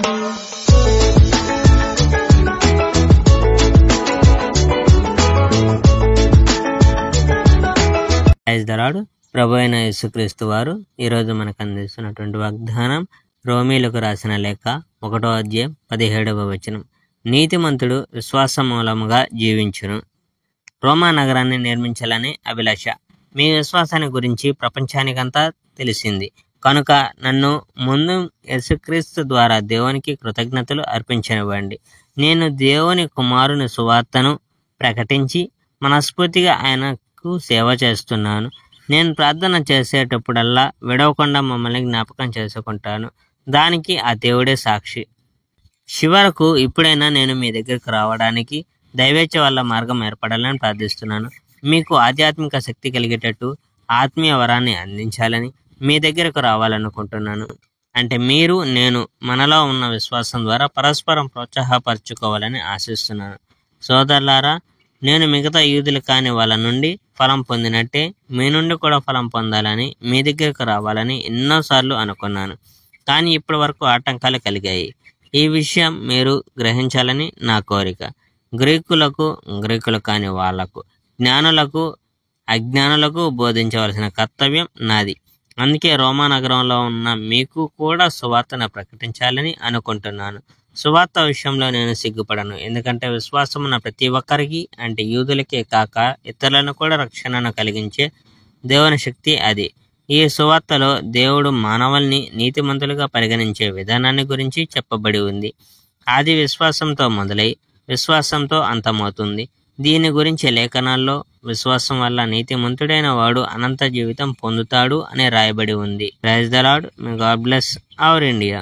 Praise the lord. ప్రభు అయిన యేసుక్రీస్తు వారు ఈరోజు మనకు అందిస్తున్నటువంటి వాగ్దానం రోమీలకు రాసిన లేఖ 1వ అధ్యాయం 17వ వచనం. నీతిమంతుడు విశ్వాస మూలముగా జీవించును. రోమా నగరాన్ని నిర్మించాలని అభిలాష. మీ విశ్వాసాన్ని గురించి ప్రపంచానికంతా తెలిసింది కనుక నన్ను ముందు యేసుక్రీస్తు ద్వారా దేవునికి కృతజ్ఞతలు అర్పించనివ్వండి. నేను దేవుని కుమారుని సువార్తను ప్రకటించి మనస్ఫూర్తిగా ఆయనకు సేవ చేస్తున్నాను. నేను ప్రార్థన చేసేటప్పుడల్లా విడవకుండా మమ్మల్ని జ్ఞాపకం చేసుకుంటాను. దానికి ఆ దేవుడే సాక్షి. చివరకు ఇప్పుడైనా నేను మీ దగ్గరకు రావడానికి దైవేచ్ఛ వల్ల మార్గం ఏర్పడాలని ప్రార్థిస్తున్నాను. మీకు ఆధ్యాత్మిక శక్తి కలిగేటట్టు ఆత్మీయ వరాన్ని అందించాలని మీ దగ్గరకు రావాలనుకుంటున్నాను. అంటే మీరు నేను మనలో ఉన్న విశ్వాసం ద్వారా పరస్పరం ప్రోత్సాహపరచుకోవాలని ఆశిస్తున్నాను. సోదరులారా, నేను మిగతా యూదులు కాని వాళ్ళ నుండి ఫలం పొందినట్టే మీ నుండి కూడా ఫలం పొందాలని మీ దగ్గరకు రావాలని ఎన్నోసార్లు అనుకున్నాను. కానీ ఇప్పటి వరకు ఆటంకాలు కలిగాయి. ఈ విషయం మీరు గ్రహించాలని నా కోరిక. గ్రీకులకు, గ్రీకులు కాని వాళ్లకు, జ్ఞానులకు, అజ్ఞానులకు బోధించవలసిన కర్తవ్యం నాది. అందుకే రోమా నగరంలో ఉన్న మీకు కూడా సువార్తను ప్రకటించాలని అనుకుంటున్నాను. సువార్త విషయంలో నేను సిగ్గుపడను, ఎందుకంటే విశ్వాసమున్న ప్రతి ఒక్కరికి, అంటే యూదులకే కాక ఇతరులను కూడా రక్షణను కలిగించే దేవుని శక్తి అది. ఈ సువార్తలో దేవుడు మానవుల్ని నీతిమంతులుగా పరిగణించే విధానాన్ని గురించి చెప్పబడి ఉంది. అది విశ్వాసంతో మొదలై విశ్వాసంతో అంతమవుతుంది. దీని గురించి లేఖనాల్లో విశ్వాసం వల్ల నీతిమంతుడైన వాడు అనంత జీవితం పొందుతాడు అని రాయబడి ఉంది. Praise the Lord. May God bless our India.